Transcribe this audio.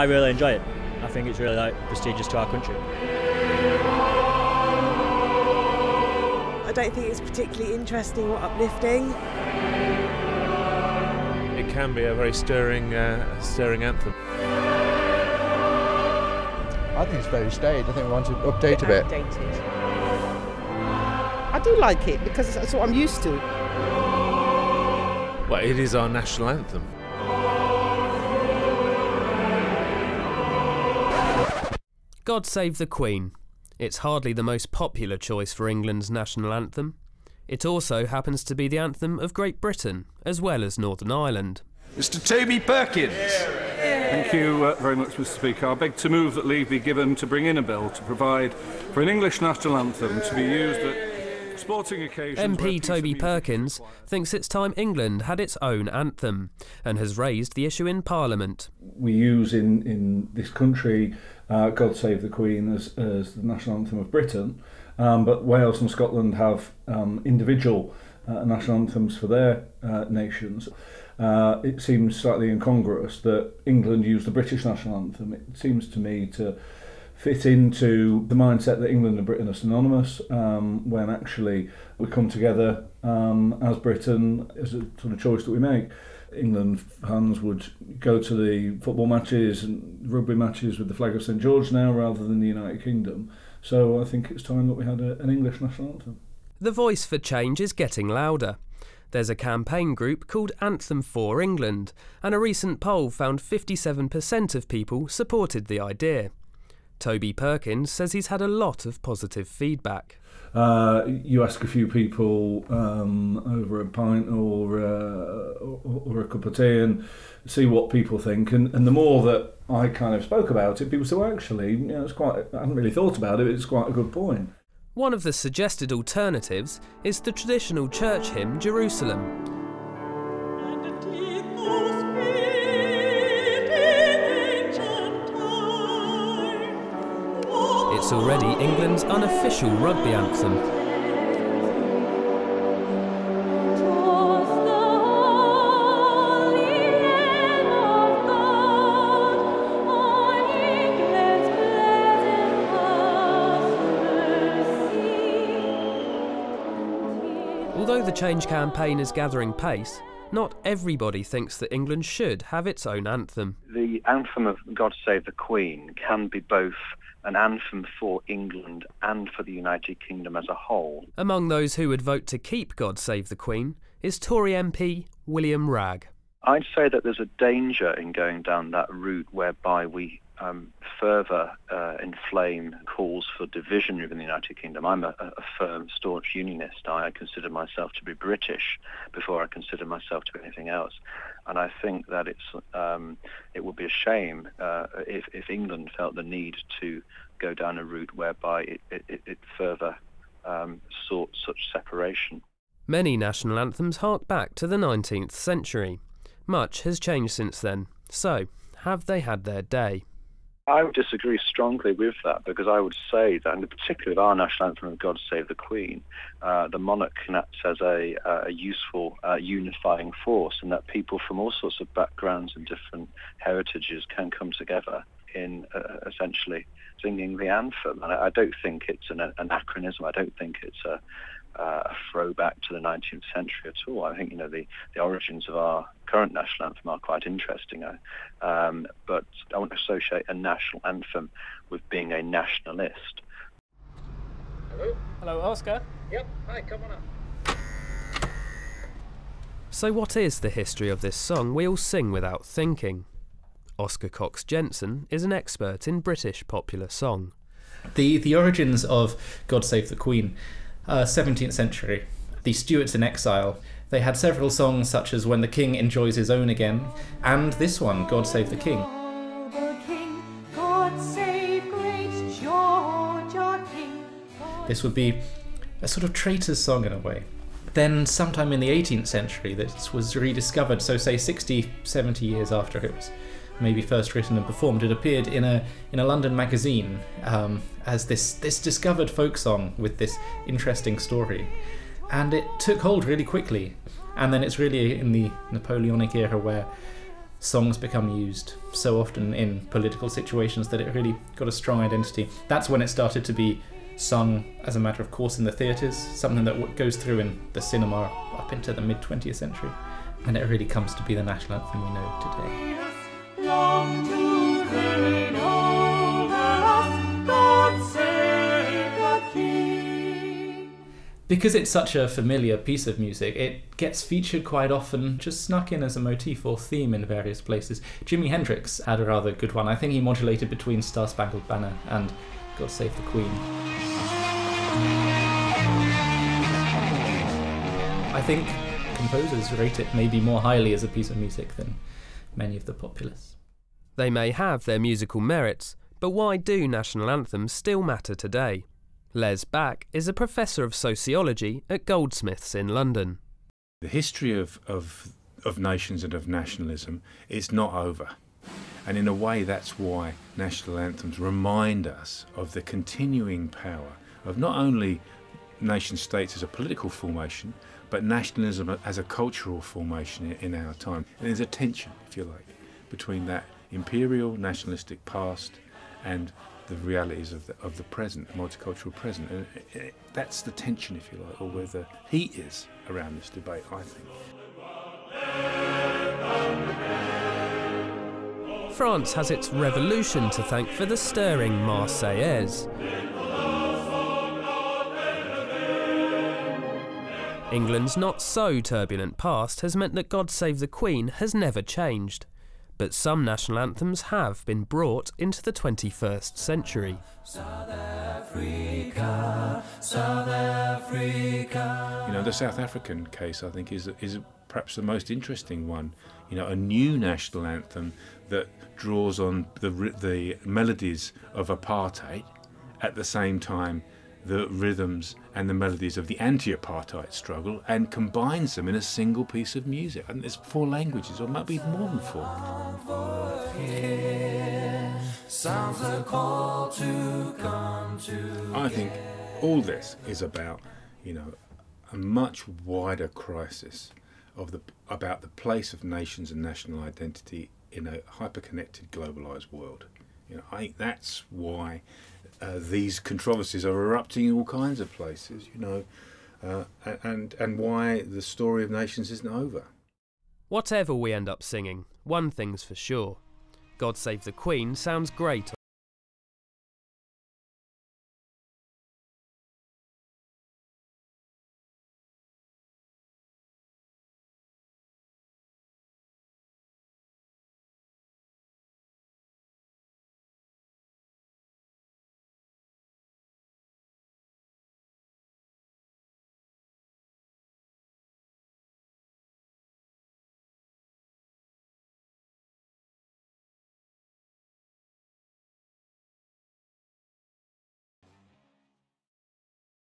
I really enjoy it. I think it's really prestigious to our country. I don't think it's particularly interesting or uplifting. It can be a very stirring anthem. I think it's very staid. I think we want to update a bit. Outdated. I do like it because that's what I'm used to. Well, it is our national anthem. God Save the Queen. It's hardly the most popular choice for England's national anthem. It also happens to be the anthem of Great Britain, as well as Northern Ireland. Mr Toby Perkins. Thank you very much, Mr Speaker. I beg to move that leave be given to bring in a bill to provide for an English national anthem to be used at sporting occasions. MP Toby Perkins thinks it's time England had its own anthem and has raised the issue in Parliament. We use in this country God Save the Queen as the national anthem of Britain, but Wales and Scotland have individual national anthems for their nations. It seems slightly incongruous that England used the British national anthem. It seems to me to fit into the mindset that England and Britain are synonymous, when actually we come together as Britain as a sort of choice that we make. England fans would go to the football matches and rugby matches with the flag of St George now rather than the United Kingdom. So I think it's time that we had an English national anthem. The voice for change is getting louder. There's a campaign group called Anthem for England, and a recent poll found 57% of people supported the idea. Toby Perkins says he's had a lot of positive feedback. You ask a few people over a pint or a cup of tea and see what people think, and the more that I kind of spoke about it, people say, well, actually, it's quite. I hadn't really thought about it. It's quite a good point. One of the suggested alternatives is the traditional church hymn Jerusalem. It's already England's unofficial rugby anthem. Although the change campaign is gathering pace, not everybody thinks that England should have its own anthem. The anthem of God Save the Queen can be both an anthem for England and for the United Kingdom as a whole. Among those who would vote to keep God Save the Queen is Tory MP William Wragg. I'd say that there's a danger in going down that route whereby we further inflame calls for division within the United Kingdom. I'm a firm, staunch unionist. I consider myself to be British before I consider myself to be anything else. And I think that it would be a shame if England felt the need to go down a route whereby it further sought such separation. Many national anthems hark back to the 19th century. Much has changed since then. So, have they had their day? I would disagree strongly with that, because I would say that, in particular of our national anthem of God Save the Queen, the monarch can act as a useful unifying force, and that people from all sorts of backgrounds and different heritages can come together in essentially singing the anthem. And I don't think it's an anachronism. I don't think it's a throwback to the 19th century at all. I think the origins of our current national anthem are quite interesting, but I won't associate a national anthem with being a nationalist. Hello, Oscar. Yep, hi, come on up. So what is the history of this song we all sing without thinking? Oscar Cox Jensen is an expert in British popular song. The origins of God Save the Queen, 17th century. The Stuarts in exile. They had several songs such as When the King Enjoys His Own Again, and this one, God Save the King. This would be a sort of traitor's song in a way. Then sometime in the 18th century this was rediscovered, so say 60, 70 years after it was maybe first written and performed, it appeared in a London magazine as this discovered folk song with this interesting story. And it took hold really quickly. And then it's really in the Napoleonic era where songs become used so often in political situations that it really got a strong identity. That's when it started to be sung as a matter of course in the theatres, something that goes through in the cinema up into the mid-20th century, and it really comes to be the national anthem we know today. Long to reign over us, God save the King. Because it's such a familiar piece of music, it gets featured quite often, just snuck in as a motif or theme in various places. Jimi Hendrix had a rather good one. I think he modulated between Star Spangled Banner and God Save the Queen. I think composers rate it maybe more highly as a piece of music than many of the populace. They may have their musical merits, but why do national anthems still matter today? Les Back is a professor of sociology at Goldsmiths in London. The history of nations and of nationalism is not over. And in a way, that's why national anthems remind us of the continuing power of not only nation-states as a political formation, but nationalism as a cultural formation in our time. And there's a tension, if you like, between that imperial nationalistic past and the realities of the present, the multicultural present. And that's the tension, if you like, or where the heat is around this debate, I think. France has its revolution to thank for the stirring Marseillaise. England's not-so-turbulent past has meant that God Save the Queen has never changed, but some national anthems have been brought into the 21st century. South Africa, South Africa. You know, the South African case, I think, is perhaps the most interesting one. You know, a new national anthem that draws on the melodies of apartheid, at the same time the rhythms and the melodies of the anti-apartheid struggle, and combines them in a single piece of music. And there's 4 languages, or maybe more than 4. Sounds a call to come to. I think all this is about, you know, a much wider crisis about the place of nations and national identity in a hyper-connected, globalised world. You know, I think that's why these controversies are erupting in all kinds of places, you know, and why the story of nations isn't over. Whatever we end up singing, one thing's for sure: God Save the Queen sounds great